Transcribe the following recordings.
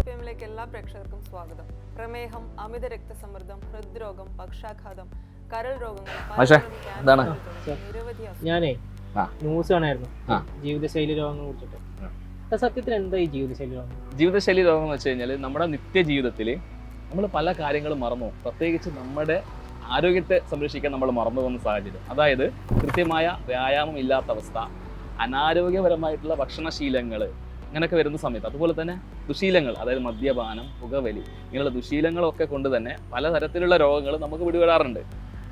OPMലേക്ക് എല്ലാ പ്രേക്ഷകർക്കും സ്വാഗതം. പ്രമേഹം, അമിത രക്തസമ്മർദ്ദം, ഹൃദ്രോഗം, പക്ഷാഘാതം, കരൾ രോഗങ്ങൾ, ഞാനേ ന്യൂസ് കാണായിരുന്നു ജീവിതശൈലി രോഗങ്ങളെ കുറിച്ചിട്ട്. സത്യത്തിൽ എന്താ ഈ ജീവിതശൈലി രോഗം? ജീവിതശൈലി രോഗം എന്ന് വെച്ച് കഴിഞ്ഞാൽ നമ്മുടെ നിത്യജീവിതത്തിൽ നമ്മൾ പല കാര്യങ്ങളും മറന്നു, പ്രത്യേകിച്ച് നമ്മുടെ ആരോഗ്യത്തെ സംരക്ഷിക്കാൻ നമ്മൾ മറന്നു പോകുന്ന സാഹചര്യം. അതായത് കൃത്യമായ വ്യായാമം ഇല്ലാത്ത അവസ്ഥ, അനാരോഗ്യപരമായിട്ടുള്ള ഭക്ഷണശീലങ്ങൾ ഇങ്ങനെയൊക്കെ വരുന്ന സമയത്ത്, അതുപോലെ തന്നെ ദുശീലങ്ങൾ, അതായത് മദ്യപാനം, പുകവലി, ഇങ്ങനെയുള്ള ദുശീലങ്ങളൊക്കെ കൊണ്ട് തന്നെ പലതരത്തിലുള്ള രോഗങ്ങൾ നമുക്ക് പിടിപെടാറുണ്ട്.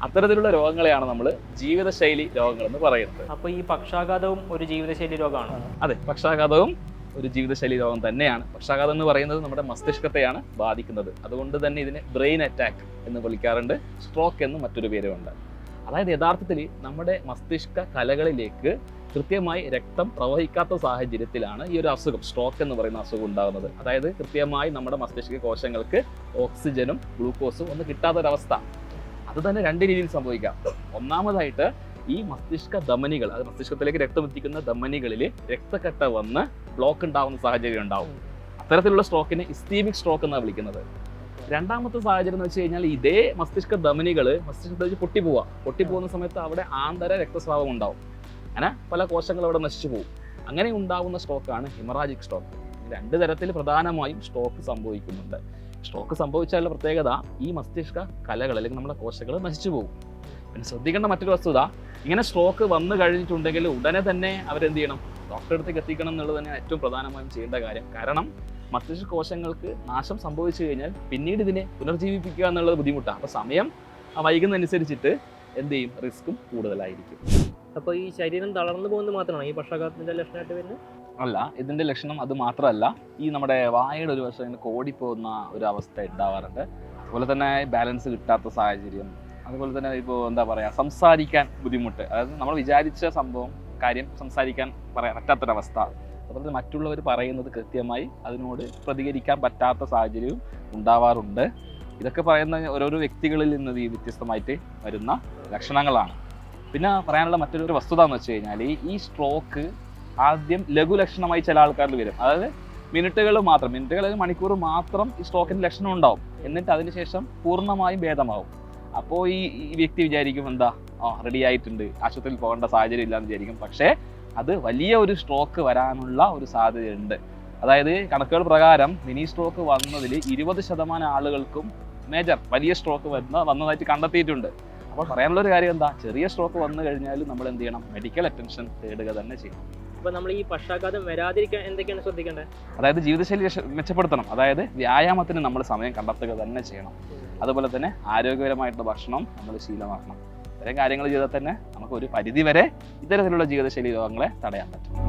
അത്തരത്തിലുള്ള രോഗങ്ങളെയാണ് നമ്മൾ ജീവിതശൈലി രോഗങ്ങൾ എന്ന് പറയുന്നത്. അപ്പോൾ ഈ പക്ഷാഘാതവും ഒരു ജീവിതശൈലി രോഗമാണ്? അതെ, പക്ഷാഘാതവും ഒരു ജീവിതശൈലി രോഗം തന്നെയാണ്. പക്ഷാഘാതം എന്ന് പറയുന്നത് നമ്മുടെ മസ്തിഷ്കത്തെയാണ് ബാധിക്കുന്നത്. അതുകൊണ്ട് തന്നെ ഇതിനെ ബ്രെയിൻ അറ്റാക്ക് എന്ന് വിളിക്കാറുണ്ട്, സ്ട്രോക്ക് എന്ന് മറ്റൊരു പേരുമുണ്ട്. അതായത് യഥാർത്ഥത്തിൽ നമ്മുടെ മസ്തിഷ്ക കലകളിലേക്ക് കൃത്യമായി രക്തം പ്രവഹിക്കാത്ത സാഹചര്യത്തിലാണ് ഈ ഒരു അസുഖം, സ്ട്രോക്ക് എന്ന് പറയുന്ന അസുഖം ഉണ്ടാകുന്നത്. അതായത് കൃത്യമായി നമ്മുടെ മസ്തിഷ്ക കോശങ്ങൾക്ക് ഓക്സിജനും ഗ്ലൂക്കോസും ഒന്നും കിട്ടാത്തൊരവസ്ഥ. അത് തന്നെ രണ്ട് രീതിയിൽ സംഭവിക്കാം. ഒന്നാമതായിട്ട് ഈ മസ്തിഷ്ക ധമനികൾ, അത് മസ്തിഷ്കത്തിലേക്ക് രക്തം എത്തിക്കുന്ന ധമനികളിൽ രക്തക്കട്ട വന്ന് ബ്ലോക്ക് ഉണ്ടാകുന്ന സാഹചര്യം ഉണ്ടാവും. അത്തരത്തിലുള്ള സ്ട്രോക്കിനെ ഇസ്കീമിക് സ്ട്രോക്ക് എന്നാണ് വിളിക്കുന്നത്. രണ്ടാമത്തെ സാഹചര്യം എന്ന് വെച്ച് കഴിഞ്ഞാൽ ഇതേ മസ്തിഷ്ക ധമനികൾ മസ്തിഷ്കത്തിലേക്ക് പൊട്ടിപ്പോകുന്ന സമയത്ത് അവിടെ ആന്തര രക്തസ്രാവം ഉണ്ടാവും. അങ്ങനെ പല കോശങ്ങളും അവിടെ നശിച്ചു പോകും. അങ്ങനെ ഉണ്ടാകുന്ന സ്ട്രോക്കാണ് ഹെമറാജിക് സ്ട്രോക്ക്. രണ്ട് തരത്തിൽ പ്രധാനമായും സ്ട്രോക്ക് സംഭവിക്കുന്നുണ്ട്. സ്ട്രോക്ക് സംഭവിച്ചാലുള്ള പ്രത്യേകത ഈ മസ്തിഷ്ക കലകൾ അല്ലെങ്കിൽ നമ്മുടെ കോശങ്ങൾ നശിച്ചു പോകും. പിന്നെ ശ്രദ്ധിക്കേണ്ട മറ്റൊരു വസ്തുത, ഇങ്ങനെ സ്ട്രോക്ക് വന്നു കഴിഞ്ഞിട്ടുണ്ടെങ്കിൽ ഉടനെ തന്നെ അവരെന്ത് ചെയ്യണം, ഡോക്ടറെ അടുത്തേക്ക് എത്തിക്കണം എന്നുള്ളത് തന്നെ ഏറ്റവും പ്രധാനമായും ചെയ്യേണ്ട കാര്യം. കാരണം മസ്തിഷ്ക കോശങ്ങൾക്ക് നാശം സംഭവിച്ചു കഴിഞ്ഞാൽ പിന്നീട് ഇതിനെ പുനർജീവിപ്പിക്കുക എന്നുള്ളത് ബുദ്ധിമുട്ടാണ്. അപ്പോൾ സമയം വൈകുന്നതനുസരിച്ചിട്ട് എന്ത് ചെയ്യും, റിസ്ക്കും കൂടുതലായിരിക്കും. അപ്പോൾ ഈ ശരീരം തളർന്നു പോകുന്നത് മാത്രമാണ് ഈ പക്ഷാഘാതത്തിന്റെ ലക്ഷണമായിട്ട് വരുന്നത്? അല്ല, ഇതിന്റെ ലക്ഷണം അത് മാത്രമല്ല, ഈ നമ്മുടെ വായയുടെ ഒരു വശം ഇങ്ങനെ കോടിപ്പോകുന്ന ഒരു അവസ്ഥ ഉണ്ടാവാറുണ്ട്. അതുപോലെ തന്നെ ബാലൻസ് കിട്ടാത്ത സാഹചര്യം, അതുപോലെ തന്നെ ഇപ്പോൾ എന്താ പറയുക, സംസാരിക്കാൻ ബുദ്ധിമുട്ട്, അതായത് നമ്മൾ വിചാരിച്ച കാര്യം സംസാരിക്കാൻ പറയാൻ പറ്റാത്തൊരവസ്ഥ, അതുപോലെ തന്നെ മറ്റുള്ളവർ പറയുന്നത് കൃത്യമായി അതിനോട് പ്രതികരിക്കാൻ പറ്റാത്ത സാഹചര്യവും ഉണ്ടാവാറുണ്ട്. ഇതൊക്കെ പറയുന്ന ഓരോരോ വ്യക്തികളിൽ നിന്ന് ഈ വ്യത്യസ്തമായിട്ട് വരുന്ന ലക്ഷണങ്ങളാണ്. പിന്നെ പറയാനുള്ള മറ്റൊരു വസ്തുത എന്ന് വെച്ച് കഴിഞ്ഞാൽ ഈ സ്ട്രോക്ക് ആദ്യം ലഘുലക്ഷണമായി ചില ആൾക്കാരിൽ വരും. അതായത് മിനിറ്റുകൾ അല്ലെങ്കിൽ മണിക്കൂർ മാത്രം ഈ സ്ട്രോക്കിൻ്റെ ലക്ഷണം ഉണ്ടാവും. എന്നിട്ട് അതിനുശേഷം പൂർണ്ണമായും ഭേദമാവും. അപ്പോൾ ഈ വ്യക്തി വിചാരിക്കും എന്താ റെഡി ആയിട്ടുണ്ട്, ആശുപത്രിയിൽ പോകേണ്ട സാഹചര്യം ഇല്ലാന്ന് വിചാരിക്കും. പക്ഷേ അത് വലിയ ഒരു സ്ട്രോക്ക് വരാനുള്ള ഒരു സാധ്യതയുണ്ട്. അതായത് കണക്കുകൾ പ്രകാരം മിനി സ്ട്രോക്ക് വന്നതിൽ 20% ആളുകൾക്കും വലിയ സ്ട്രോക്ക് വന്നതായിട്ട് കണ്ടെത്തിയിട്ടുണ്ട്. അപ്പോൾ പറയാനുള്ളൊരു കാര്യം എന്താ, ചെറിയ സ്ട്രോക്ക് വന്നു കഴിഞ്ഞാൽ നമ്മൾ എന്ത് ചെയ്യണം, മെഡിക്കൽ അറ്റൻഷൻ തേടുക തന്നെ ചെയ്യണം. അപ്പോൾ നമ്മൾ ഈ പക്ഷാഘാതം വരാതിരിക്കാൻ എന്തൊക്കെയാണ് ശ്രദ്ധിക്കേണ്ടത്? അതായത് ജീവിതശൈലി മെച്ചപ്പെടുത്തണം. അതായത് വ്യായാമത്തിന് നമ്മൾ സമയം കണ്ടെത്തുക തന്നെ ചെയ്യണം. അതുപോലെ തന്നെ ആരോഗ്യപരമായിട്ടുള്ള ഭക്ഷണം നമ്മൾ ശീലമാക്കണം. ഇത്തരം കാര്യങ്ങൾ ചെയ്താൽ തന്നെ നമുക്ക് ഒരു പരിധി വരെ ഇത്തരത്തിലുള്ള ജീവിതശൈലി രോഗങ്ങളെ തടയാൻ പറ്റും.